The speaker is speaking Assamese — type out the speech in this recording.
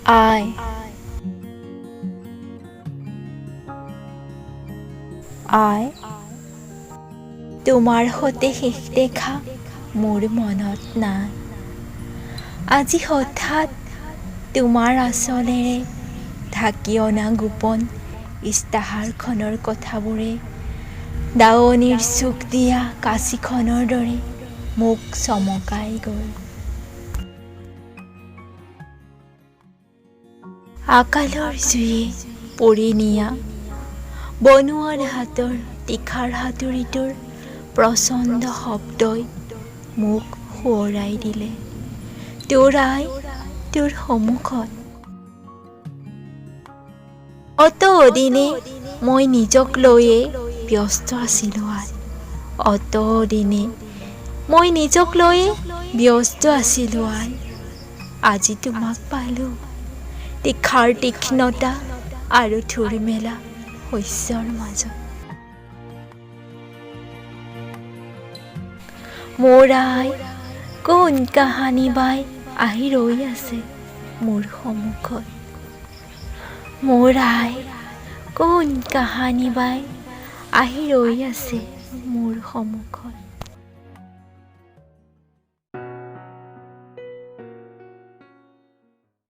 আই আই তোমাৰ সৈতে শেষ দেখা মোৰ মনত নাই। আজি হঠাৎ তোমাৰ আঁচলেৰে ঢাকি অনা গোপন ইস্তাহাৰখনৰ কথাবোৰে দাৱনীৰ চুক দিয়া কাঁচিখনৰ দৰে মোক চমকাই গ'ল। আকালৰ জুয়ে পৰি নিয়া বনোৱাৰ হাতৰ তীখাৰ হাতুৰিটোৰ প্ৰচণ্ড শব্দই মোক সোঁৱৰাই দিলে তোৰ আই তোৰ সন্মুখত। অতদিনে মই নিজক লৈয়ে ব্যস্ত আছিলোঁ আই, অতদিনে মই নিজক লৈয়ে ব্যস্ত আছিলোঁ আই। আজি তোমাক পালোঁ, তীখাৰ তীক্ষ্ণতা আৰু থুৰ মেলা শস্যৰ মাজত। মোৰ আই কোন কাহানী বাই আহি ৰৈ আছে মোৰ সন্মুখত। মোৰ আই কোন কাহানী বাই আহি ৰৈ আছে মোৰ সন্মুখত।